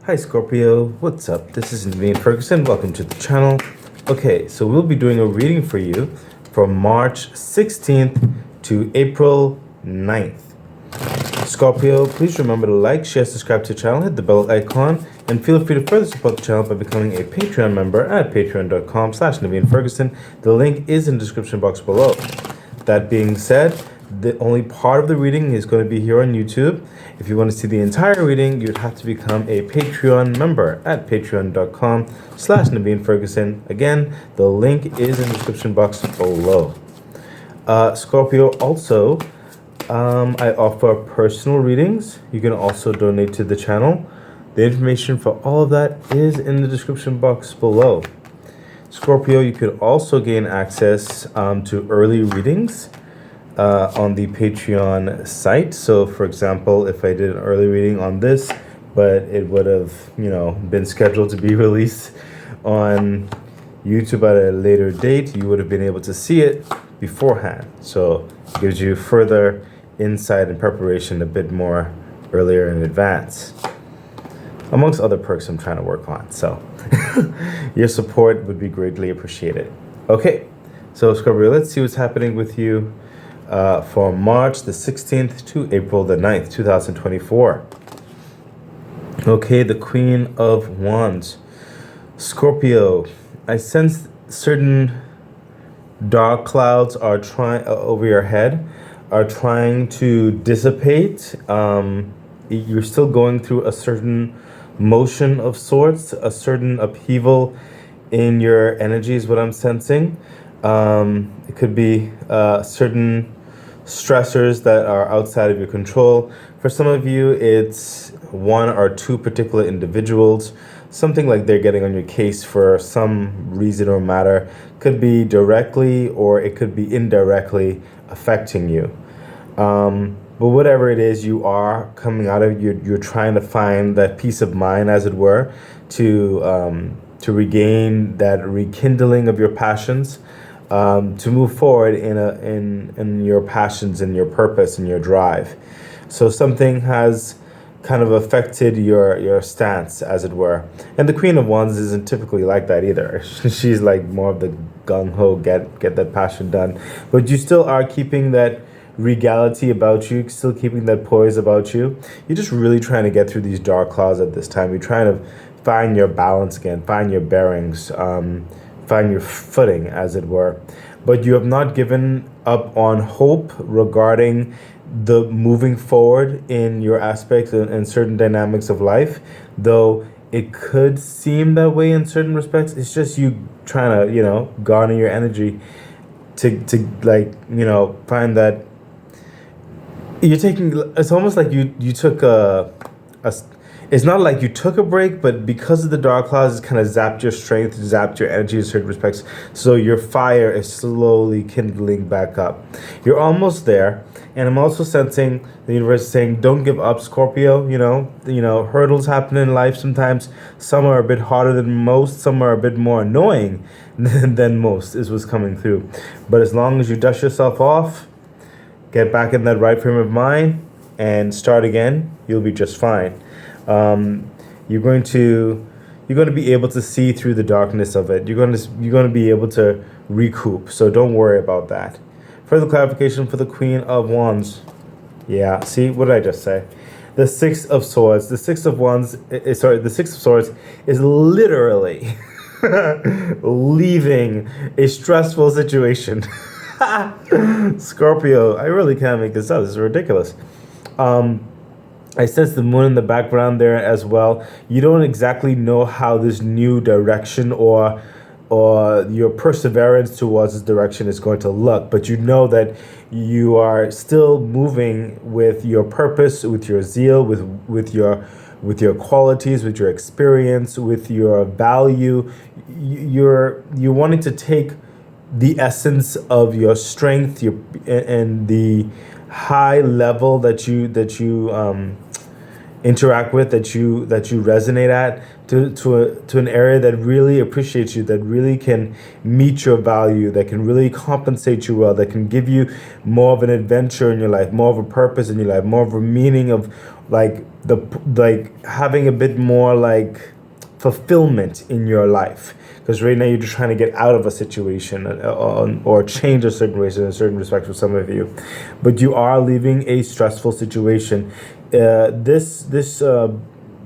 Hi Scorpio, what's up? This is Naveen Ferguson. Welcome to the channel. Okay, so we'll be doing a reading for you from March 16th to April 9th. Scorpio, please remember to like, share, subscribe to the channel, hit the bell icon, and feel free to further support the channel by becoming a Patreon member at patreon.com/Naveen Ferguson. The link is in the description box below. That being said, the only part of the reading is going to be here on YouTube. If you want to see the entire reading, you'd have to become a Patreon member at patreon.com/Naveen Ferguson. Again, the link is in the description box below. Scorpio, also, I offer personal readings. You can also donate to the channel. The information for all of that is in the description box below. Scorpio, you could also gain access to early readings on the Patreon site. So for example, if I did an early reading on this, but it would have, been scheduled to be released on YouTube at a later date, you would have been able to see it beforehand. So it gives you further insight and preparation a bit more earlier in advance, amongst other perks I'm trying to work on. So your support would be greatly appreciated. Okay, so Scorpio, let's see what's happening with you from March the 16th to April the 9th, 2024. Okay, the Queen of Wands. Scorpio, I sense certain dark clouds are trying over your head, are trying to dissipate. You're still going through a certain motion of sorts, a certain upheaval in your energy is what I'm sensing. It could be certain stressors that are outside of your control. For some of you, it's one or two particular individuals, something like they're getting on your case for some reason or matter. Could be directly or it could be indirectly affecting you. But whatever it is, you are coming out of, you're trying to find that peace of mind, as it were, to regain that rekindling of your passions, to move forward in your passions and your purpose and your drive. So something has kind of affected your stance, as it were. And the Queen of Wands isn't typically like that either. She's like more of the gung-ho, get that passion done. But you still are keeping that regality about you, still keeping that poise about you. You're just really trying to get through these dark clouds at this time. You're trying to find your balance again, find your bearings, find your footing, as it were. But you have not given up on hope regarding the moving forward in your aspects and certain dynamics of life, though it could seem that way in certain respects. It's just you trying to, garner your energy to find that you're taking, it's almost like you took it's not like you took a break, but because of the dark clouds, it kind of zapped your strength, zapped your energy in certain respects. So your fire is slowly kindling back up. You're almost there. And I'm also sensing the universe is saying, don't give up, Scorpio. Hurdles happen in life sometimes. Some are a bit harder than most. Some are a bit more annoying than most, is what's coming through. But as long as you dust yourself off, get back in that right frame of mind, and start again, you'll be just fine. You're going to be able to see through the darkness of it. You're going to be able to recoup. So don't worry about that. Further clarification for the Queen of Wands. Yeah, see, what did I just say? The Six of Swords. The Six of Wands. The Six of Swords is literally leaving a stressful situation. Scorpio, I really can't make this up. This is ridiculous. I sense the moon in the background there as well. You don't exactly know how this new direction or your perseverance towards this direction is going to look, but you know that you are still moving with your purpose, with your zeal, with your qualities, with your experience, with your value. You're wanting to take the essence of your strength, and the high level that you interact with, that you resonate at, to an area that really appreciates you, that really can meet your value, that can really compensate you well, that can give you more of an adventure in your life, more of a purpose in your life, more of a meaning of like the like having a bit more like fulfillment in your life, because right now you're just trying to get out of a situation, or change a certain way in a certain respect for some of you, but you are leaving a stressful situation. This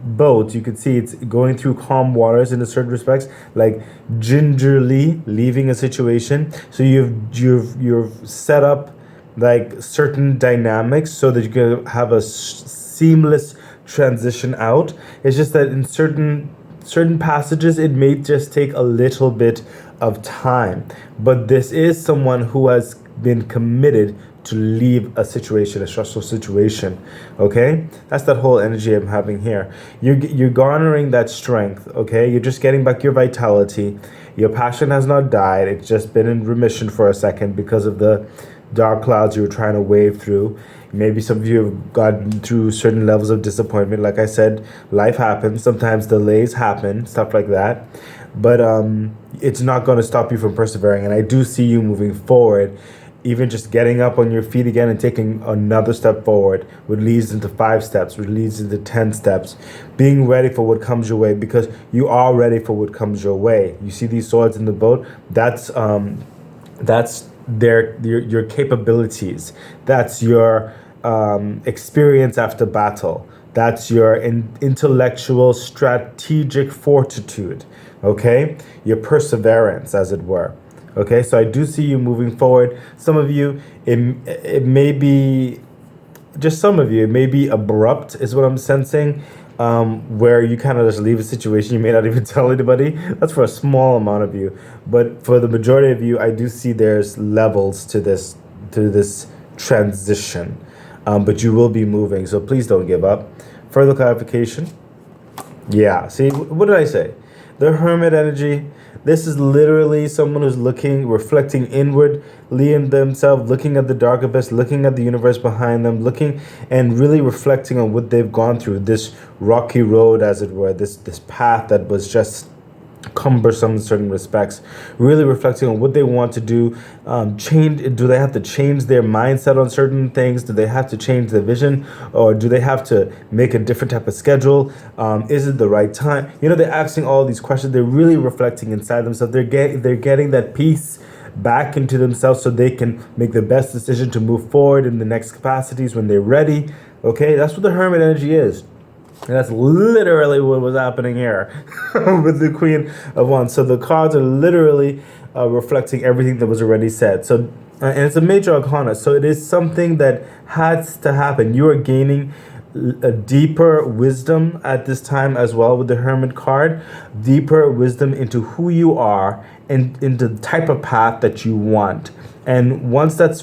boat, you could see it's going through calm waters in a certain respects, like gingerly leaving a situation. So you've set up like certain dynamics so that you can have a seamless transition out. It's just that in certain passages it may just take a little bit of time, but this is someone who has been committed to leave a situation, a stressful situation. Okay, that's that whole energy I'm having here. You're garnering that strength. Okay, you're just getting back your vitality. Your passion has not died. It's just been in remission for a second because of the dark clouds you were trying to wave through. Maybe some of you have gotten through certain levels of disappointment. Like I said, life happens. Sometimes delays happen, stuff like that. But it's not going to stop you from persevering. And I do see you moving forward, even just getting up on your feet again and taking another step forward, which leads into 5 steps, which leads into 10 steps, being ready for what comes your way, because you are ready for what comes your way. You see these swords in the boat? That's your capabilities. That's your experience after battle. That's your intellectual strategic fortitude. Okay, your perseverance, as it were. Okay, so I do see you moving forward. Some of you, it may be, just some of you, it may be abrupt, is what I'm sensing, where you kind of just leave a situation. You may not even tell anybody. That's for a small amount of you. But for the majority of you, I do see there's levels to this transition. But you will be moving, so please don't give up. Further clarification. Yeah, see, what did I say? The Hermit energy. This is literally someone who's reflecting inwardly in themselves, looking at the dark abyss, looking at the universe behind them, looking and really reflecting on what they've gone through, this rocky road, as it were, this path that was just cumbersome in certain respects, really reflecting on what they want to do. Do they have to change their mindset on certain things? Do they have to change their vision, or do they have to make a different type of schedule? Is it the right time? They're asking all these questions. They're really reflecting inside themselves. They're getting that peace back into themselves so they can make the best decision to move forward in the next capacities when they're ready. Okay, that's what the Hermit energy is. And that's literally what was happening here with the Queen of Wands. So the cards are literally reflecting everything that was already said. So, and it's a major arcana. So it is something that has to happen. You are gaining a deeper wisdom at this time as well with the Hermit card. Deeper wisdom into who you are and into the type of path that you want. And once that's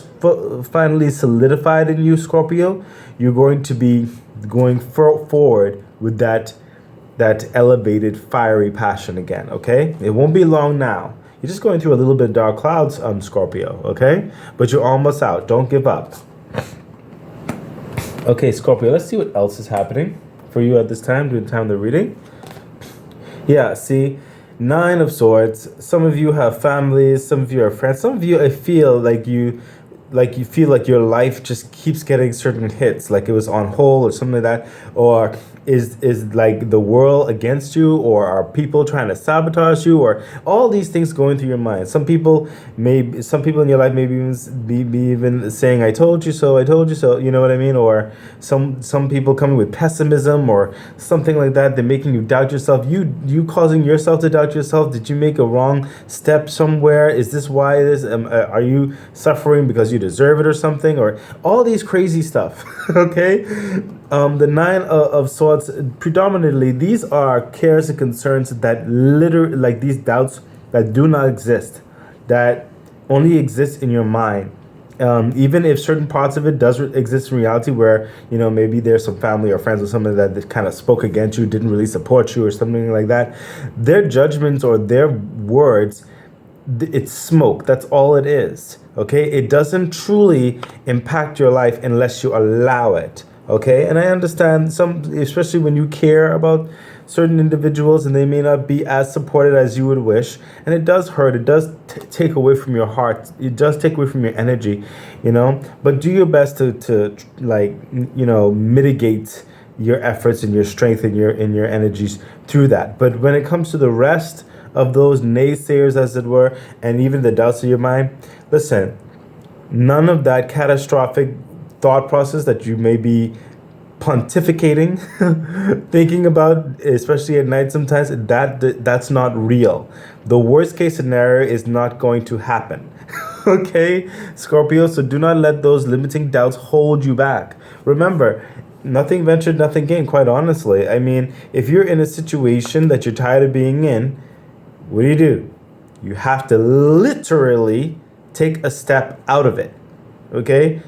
finally solidified in you, Scorpio, you're going to be going forward with that elevated fiery passion again. Okay, it won't be long now. You're just going through a little bit of dark clouds, Scorpio. Okay, but you're almost out. Don't give up. Okay, Scorpio, let's see what else is happening for you at this time during the time of the reading. Yeah, see, 9 of Swords. Some of you have families, some of you are friends, some of you, I feel like you feel like your life just keeps getting certain hits, like it was on hold or something like that, or is like the world against you, or are people trying to sabotage you, or all these things going through your mind. Some people in your life maybe even saying I told you so, you know what I mean, or some people coming with pessimism or something like that. They're making you doubt yourself, you causing yourself to doubt yourself. Did you make a wrong step somewhere? Is this why it is? Are you suffering because you deserve it or something, or all these crazy stuff? Okay, the 9 of Swords, predominantly these are cares and concerns that literally, like these doubts that do not exist, that only exist in your mind. Even if certain parts of it does exist in reality, where maybe there's some family or friends or something that kind of spoke against you, didn't really support you or something like that, their judgments or their words, it's smoke. That's all it is. Okay, it doesn't truly impact your life unless you allow it. Okay, and I understand especially when you care about certain individuals and they may not be as supported as you would wish, and it does hurt. It does take away from your heart. It does take away from your energy, but do your best to mitigate your efforts and your strength and your energies through that. But when it comes to the rest of those naysayers, as it were, and even the doubts of your mind, listen, none of that catastrophic thought process that you may be pontificating, thinking about, especially at night sometimes, that's not real. The worst case scenario is not going to happen. Okay, Scorpio, so do not let those limiting doubts hold you back. Remember, nothing ventured, nothing gained, quite honestly. I mean, if you're in a situation that you're tired of being in, what do? You have to literally take a step out of it. Okay?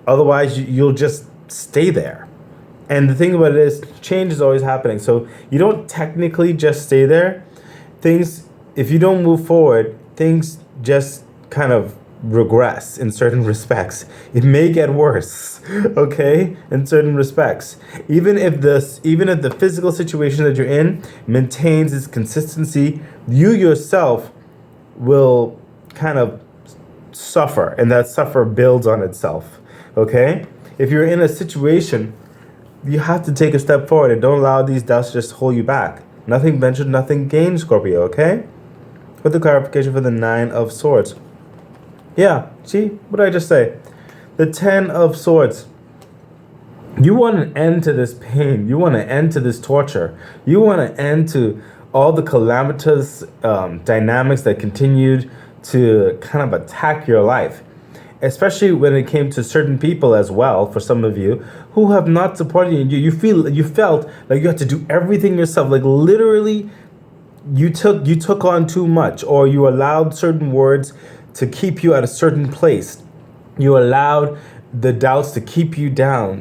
Otherwise, you'll just stay there. And the thing about it is, change is always happening. So you don't technically just stay there. If you don't move forward, things just kind of regress in certain respects. It may get worse, okay? In certain respects. Even if the physical situation that you're in maintains its consistency, you yourself will kind of suffer, and that suffer builds on itself, okay? If you're in a situation, you have to take a step forward and don't allow these doubts to just hold you back. Nothing ventured, nothing gained, Scorpio, okay? With the clarification for the 9 of Swords. Yeah, see, what did I just say? The 10 of Swords. You want an end to this pain. You want an end to this torture. You want an end to all the calamitous dynamics that continued to kind of attack your life. Especially when it came to certain people as well, for some of you, who have not supported you. You felt like you had to do everything yourself. Like literally, you took on too much, or you allowed certain words to keep you at a certain place. You allowed the doubts to keep you down.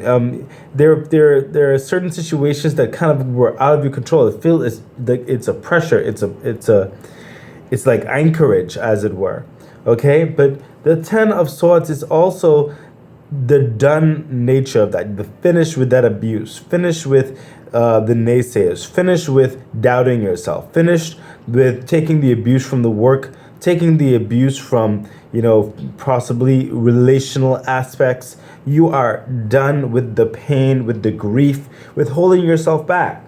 There are certain situations that kind of were out of your control. It feels it's a pressure. It's like anchorage, as it were. Okay, but the 10 of Swords is also the done nature of that. The finish with that abuse. Finish with the naysayers. Finish with doubting yourself. Finished with taking the abuse from the work. Taking the abuse from, possibly relational aspects. You are done with the pain, with the grief, with holding yourself back.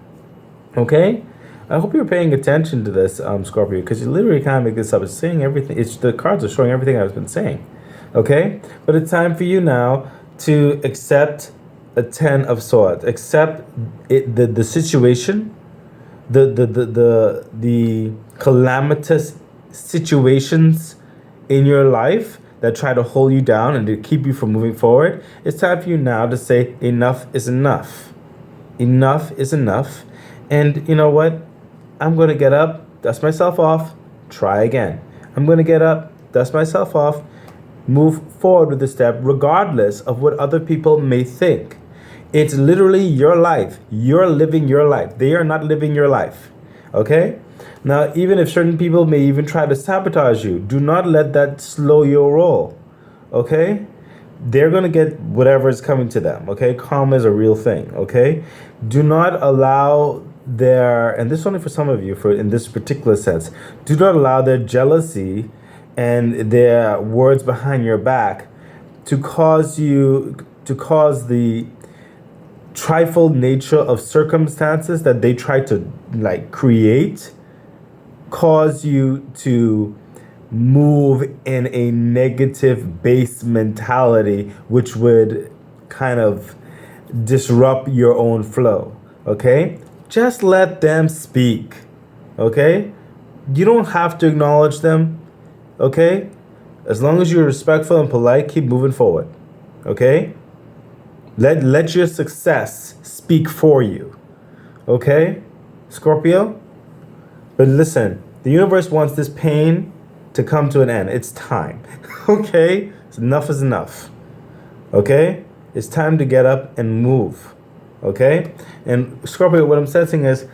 Okay? I hope you're paying attention to this, Scorpio, because you literally can't make this up. It's saying everything. The cards are showing everything I've been saying. Okay? But it's time for you now to accept a 10 of Swords. Accept the situation, the calamitous situations in your life that try to hold you down and to keep you from moving forward. It's time for you now to say enough is enough. Enough is enough. And you know what? I'm going to get up, dust myself off, try again. I'm going to get up, dust myself off, move forward with the step regardless of what other people may think. It's literally your life. You're living your life. They are not living your life. Okay? Now, even if certain people may even try to sabotage you, do not let that slow your roll. Okay? They're going to get whatever is coming to them. Okay? Karma is a real thing. Okay? Do not allow and this is only for some of you, in this particular sense, do not allow their jealousy and their words behind your back to cause the trifle nature of circumstances that they try to create, cause you to move in a negative base mentality, which would kind of disrupt your own flow. Okay? Just let them speak. Okay? You don't have to acknowledge them. Okay? As long as you're respectful and polite, keep moving forward. Okay? Let your success speak for you. Okay? Scorpio? But listen, the universe wants this pain to come to an end. It's time. Okay? So enough is enough. Okay? It's time to get up and move. Okay? And Scorpio, what I'm sensing is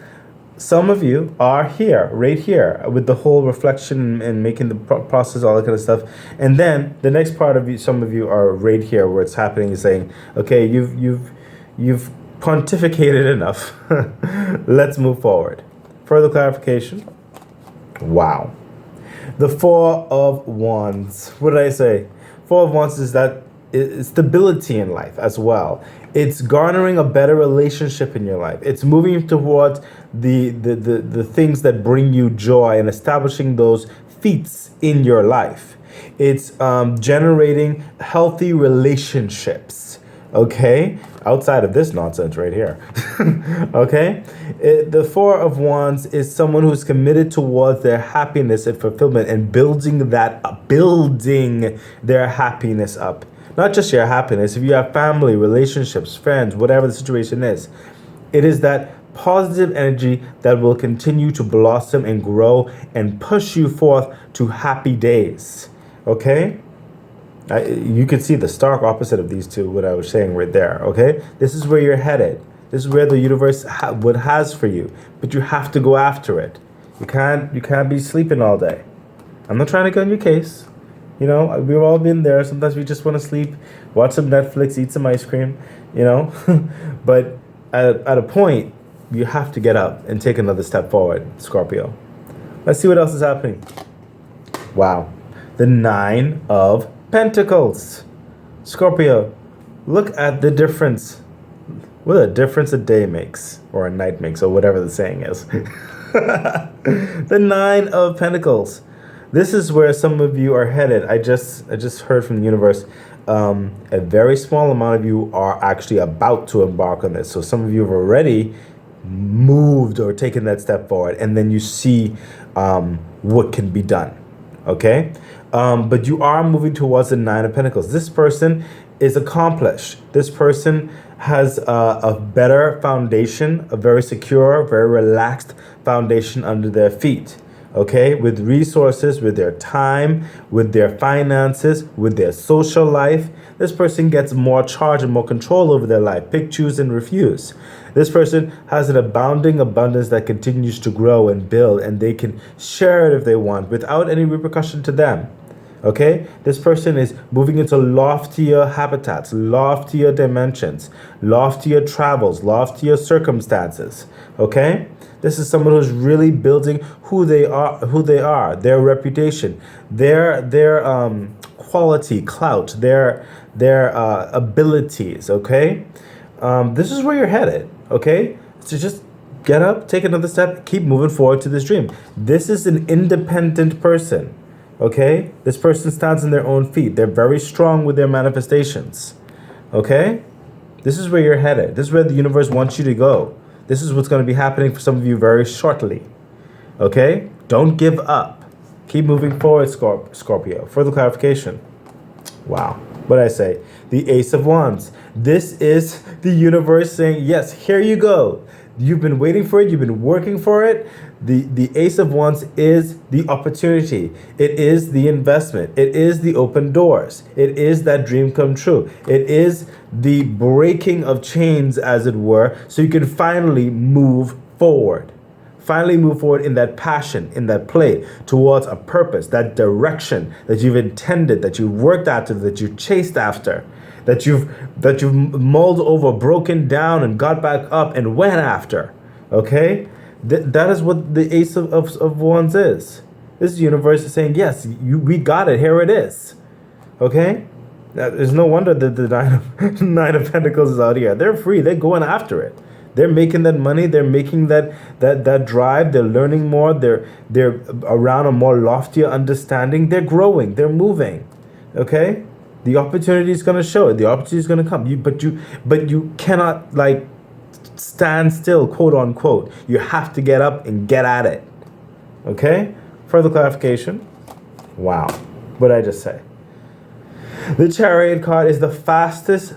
some of you are here, right here, with the whole reflection and making the process, all that kind of stuff. And then the next part of you, some of you are right here where it's happening, is saying, okay, you've pontificated enough. Let's move forward. Further clarification. Wow. The 4 of Wands. What did I say? 4 of Wands is stability in life as well. It's garnering a better relationship in your life. It's moving towards the things that bring you joy and establishing those feats in your life. It's generating healthy relationships. Okay, outside of this nonsense right here. Okay, the Four of Wands is someone who's committed towards their happiness and fulfillment and building their happiness up. Not just your happiness. If you have family, relationships, friends, whatever the situation is, it is that positive energy that will continue to blossom and grow and push you forth to happy days. Okay. You can see the stark opposite of these two, what I was saying right there, okay? This is where you're headed. This is where the universe what has for you, but you have to go after it. You can't be sleeping all day. I'm not trying to get on your case. You know, we've all been there. Sometimes we just want to sleep, watch some Netflix, eat some ice cream, you know? But at a point, you have to get up and take another step forward, Scorpio. Let's see what else is happening. Wow. The Nine of Pentacles. Scorpio, look at the difference. What a difference a day makes, or a night makes, or whatever the saying is. The Nine of Pentacles. This is where some of you are headed. I just heard from the universe. A very small amount of you are actually about to embark on this. So some of you have already moved or taken that step forward, and then you see what can be done. Okay? But you are moving towards the Nine of Pentacles. This person is accomplished. This person has a better foundation, a very secure, very relaxed foundation under their feet. Okay, with resources, with their time, with their finances, with their social life. This person gets more charge and more control over their life. Pick, choose, and refuse. This person has an abounding abundance that continues to grow and build, and they can share it if they want without any repercussion to them. Okay, this person is moving into loftier habitats, loftier dimensions, loftier travels, loftier circumstances. Okay, this is someone who's really building who they are, their reputation, their quality, clout, their abilities. Okay, this is where you're headed. Okay, so just get up, take another step, keep moving forward to this dream. This is an independent person. Okay, this person stands on their own feet. They're very strong with their manifestations. Okay, this is where you're headed. This is where the universe wants you to go. This is what's going to be happening for some of you very shortly. Okay, don't give up. Keep moving forward, Scorpio. Further clarification. Wow, what did I say? The Ace of Wands. This is the universe saying, yes, here you go. You've been waiting for it. You've been working for it. The Ace of Wands is the opportunity. It is the investment. It is the open doors. It is that dream come true. It is the breaking of chains, as it were, so you can finally move forward. Finally move forward in that passion, in that play, towards a purpose, that direction that you've intended, that you worked after, that you chased after, that you've mulled over, broken down, and got back up and went after. Okay? That is what the Ace of Wands is. This universe is saying, yes, we got it. Here it is. Okay? There's no wonder that the Nine of Pentacles is out here. They're free. They're going after it. They're making that money. They're making that drive. They're learning more. They're around a more loftier understanding. They're growing. They're moving. Okay? The opportunity is going to show it. The opportunity is going to come. But you cannot stand still, quote unquote. You have to get up and get at it. Okay? Further clarification. Wow. What did I just say? The Chariot card is the fastest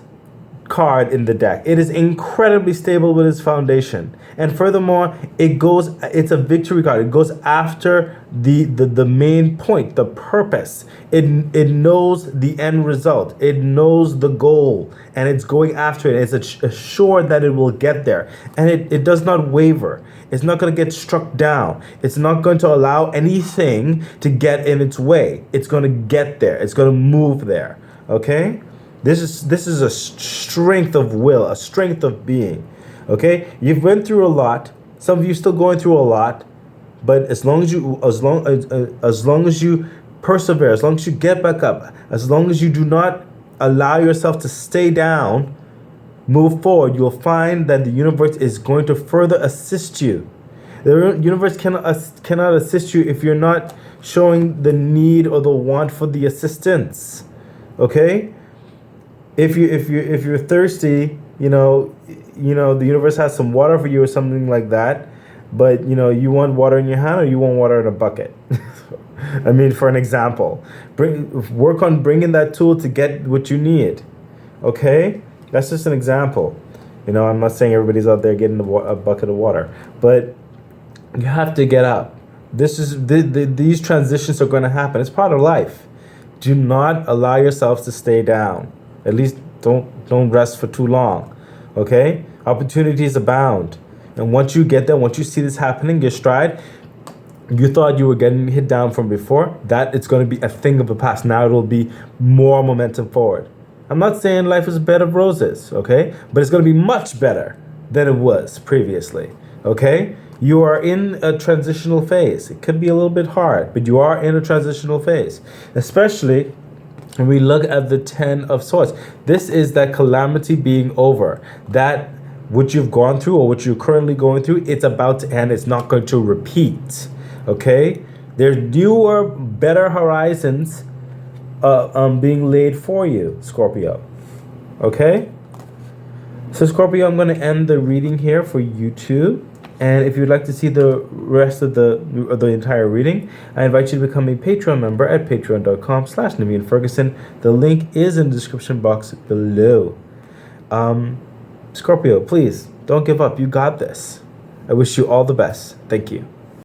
card in the deck. It is incredibly stable with its foundation, and furthermore, it's a victory card. It goes after the main point, the purpose. It knows the end result. It knows the goal, and it's going after it. It's assured that it will get there, and it does not waver. It's not going to get struck down. It's not going to allow anything to get in its way. It's going to get there. It's going to move there. Okay? This is a strength of will, a strength of being. Okay? You've went through a lot. Some of you still going through a lot, but as long as you persevere, as long as you get back up, as long as you do not allow yourself to stay down, move forward, you'll find that the universe is going to further assist you. The universe cannot assist you if you're not showing the need or the want for the assistance. Okay? If you're thirsty, the universe has some water for you or something like that, but you want water in your hand or you want water in a bucket. I mean, for an example, work on bringing that tool to get what you need. Okay? That's just an example. I'm not saying everybody's out there getting a bucket of water, but you have to get up. These transitions are going to happen. It's part of life. Do not allow yourselves to stay down. At least don't rest for too long. Okay? Opportunities abound. And once you get there, once you see this happening, your stride, you thought you were getting hit down from before, that it's going to be a thing of the past. Now it'll be more momentum forward. I'm not saying life is a bed of roses, okay? But it's going to be much better than it was previously, okay? You are in a transitional phase. It could be a little bit hard, but you are in a transitional phase. Especially when we look at the 10 of Swords. This is that calamity being over. That what you've gone through or what you're currently going through, it's about to end. It's not going to repeat, okay? There's newer, better horizons being laid for you, Scorpio. Okay? So Scorpio, I'm going to end the reading here for you too. And if you'd like to see the rest of the entire reading, I invite you to become a Patreon member at patreon.com/Naveen Ferguson. The link is in the description box below. Scorpio, please don't give up. You got this. I wish you all the best. Thank you.